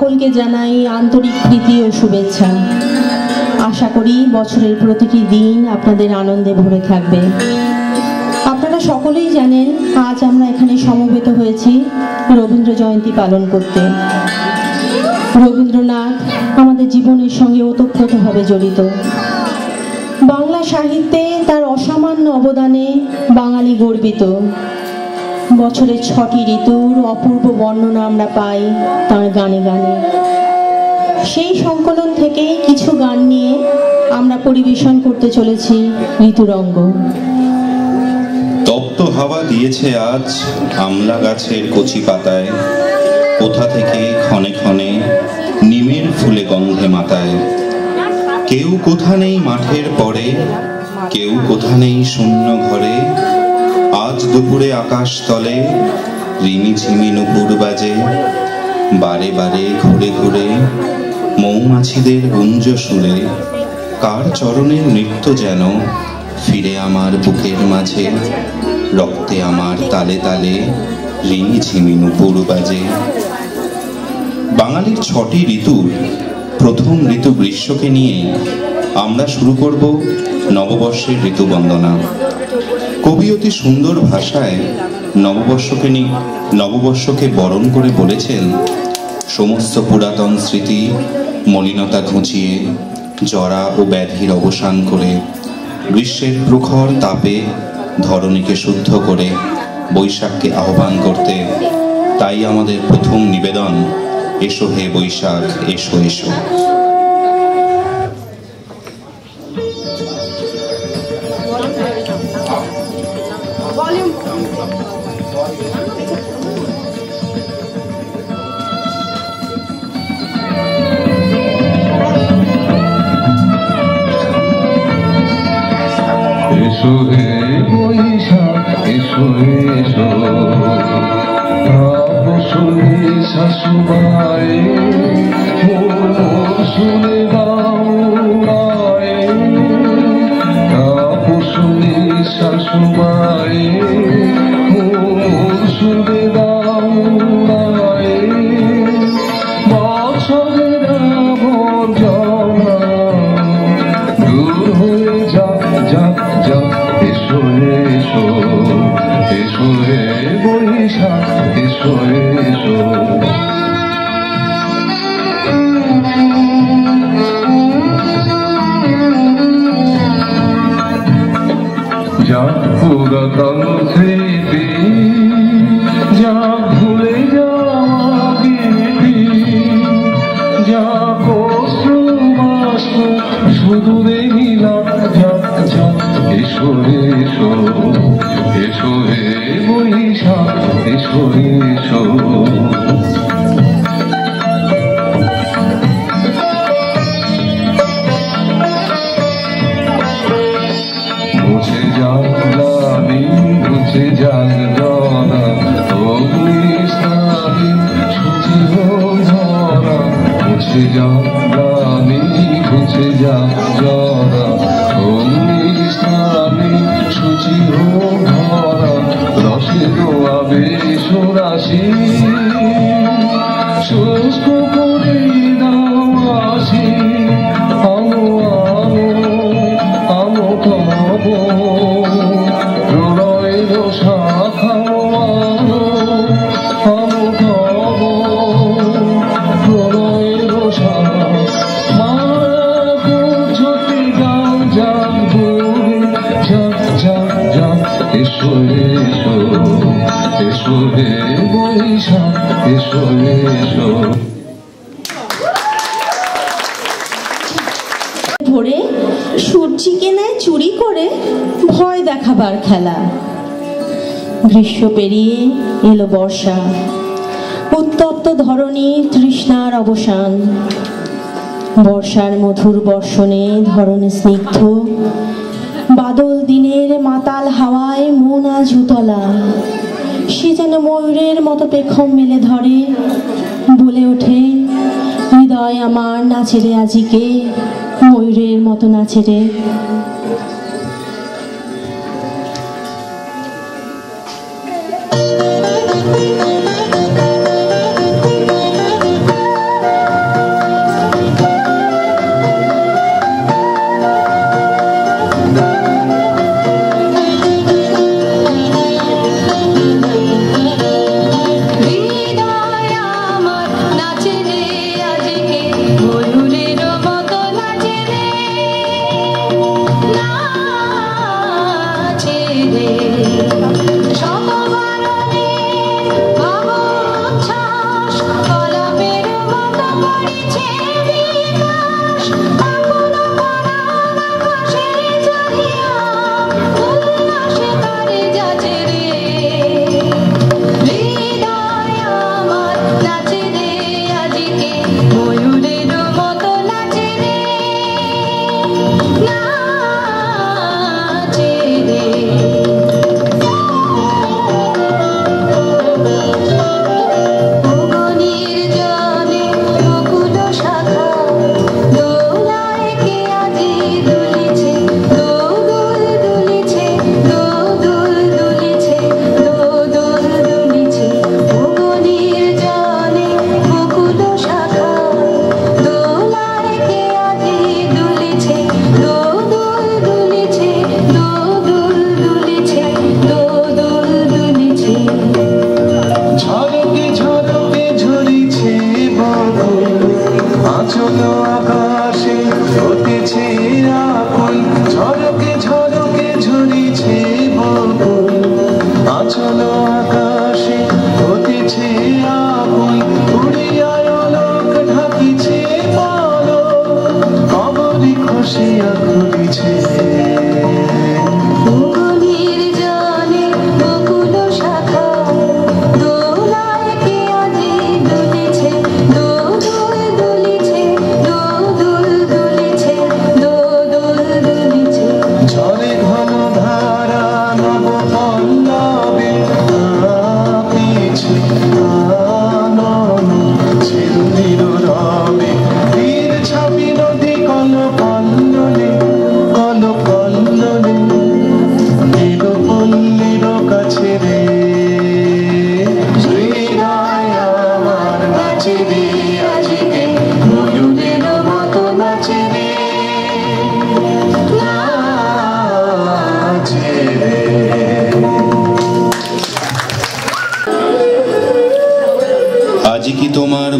সকলকে জানাই আন্তরিক প্রীতি ও শুভেচ্ছা। আশা করি বছরের প্রতিটি দিন আপনাদের আনন্দে ভরে থাকবে। আপনারা সকলেই জানেন আজ আমরা এখানে সমবেত হয়েছি রবীন্দ্র জয়ন্তী পালন করতে। রবীন্দ্রনাথ আমাদের জীবনের সঙ্গে ওতপ্রোতভাবে জড়িত। বাংলা সাহিত্যে তার অসামান্য অবদানে বাঙালি গর্বিত। বছরের 6টি ঋতুর অপূর্ব বর্ণনা আমরা পাই তার গানে গানে। সেই সংকলন থেকে কিছু গান নিয়ে আমরা পরিবেশন করতে চলেছি ঋতুরঙ্গ। তপ্ত হাওয়া দিয়েছে আজ আমলা গাছের কচি পাতায়, কোথা থেকে ক্ষণে ক্ষণে নিমের ফুলে গন্ধে মাতায়। কেউ কোথা নেই মাঠের পরে, কেউ কোথা নেই শূন্য ঘরে। আজ দুপুরে আকাশ তলে রিমি ঝিমি নুপুর বাজে। বারে বারে ঘুরে ঘুরে মৌমাছিদের গুঞ্জ সুরে। কার চরণের নৃত্য যেন ফিরে আমার বুকের মাঝে। রক্তে আমার তালে তালে রিমি ঝিমি নুপুর বাজে। বাঙালির 6টি ঋতুর প্রথম ঋতু গ্রীষ্মকে নিয়ে আমরা শুরু করব নববর্ষের ঋতুবন্দনা। কবি অতি সুন্দর ভাষায় নববর্ষকে বরণ করে বলেছেন, সমস্ত পুরাতন স্মৃতি মলিনতা ঘুচিয়ে জরা ও ব্যাধির অবসান করে গ্রীষ্মের প্রখর তাপে ধরণীকে শুদ্ধ করে বৈশাখকে আহ্বান করতে। তাই আমাদের প্রথম নিবেদন, এসো হে বৈশাখ এসো এসো। এসো হে বৈশাখ এসো এসো, শুনে শাশুমায় শুনে দাও মায়ে। শুনে শাশুমায় শুনে দাও মায়ে। বছরের আবর্জনা দূর হয়ে যাক যাক যাক। এসো এসো এসো হে বৈশাখ এসো এসো। যা পুরাতন স্মৃতি যা ভুলে যাওয়া গীতি, যা কষ্ট শুধু দেখিলাম যাক যাক। এসো এসো এসো হে বৈশাখ এসো এসো। মুছে যাক গ্লানি মুছে যাক জরা, অগ্নিস্নানে ছুটি হোক ধরা। মুছে যাক গ্লানি মুছে যাক জরা, অগ্নিস্নানে ছুটি হোক ধরা। রসে দোয়াবে সুরাশি শুষ্ক করে দাও আসি। আমো আমো আমো তব প্রলয়ের শাখাও আনো। আমো তব প্রলয়ের শাখা মারা ঝুঁকে যাও যাক দূরে যাক যাক যাক। এসো এসো এসো হে বৈশাখ এসো এসো। ভোরে সূর্যিকে নেয় চুরি করে ভয় দেখাবার খেলা। গ্রীষ্ম পেরিয়ে এলো বর্ষা, উত্তপ্ত ধরণী তৃষ্ণার অবসান। বর্ষার মধুর বর্ষণে ধরণী স্নিগ্ধ, বাদল দিনের মাতাল হাওয়ায় মন আজ উতলা। সে যেন ময়ূরের মতো পেখম মেলে ধরে, বলে ওঠে হৃদয় আমার নাচে রে আজিকে, ময়ূরের মতো নাচে রে।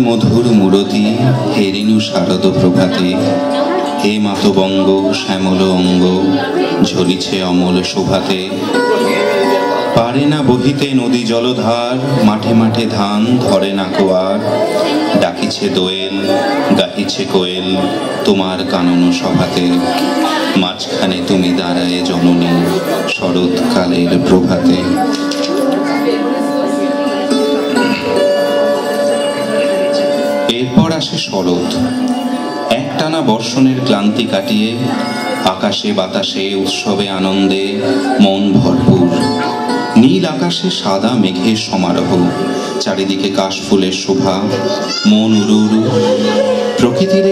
মধুর মূরতি হেরিনু শারদ প্রভাতে, হে মাতবঙ্গ শ্যামল অঙ্গ ঝলিছে অমল শোভাতে। পারে না বহিতে নদী জলধার, মাঠে মাঠে ধান ধরে না কোয়ার। ডাকিছে দোয়েল গাহিছে কোয়েল তোমার কানন সভাতে, মাঝখানে তুমি দাঁড়ায়ে জননী শরৎকালের প্রভাতে। এরপর আসে শরৎ, একটানা বর্ষণের ক্লান্তি কাটিয়ে আকাশে বাতাসে উৎসবে আনন্দে মন ভরপুর। নীল আকাশে সাদা মেঘের সমারোহ, চারিদিকে কাশফুলের শোভা, মন উড়ুর। প্রকৃতির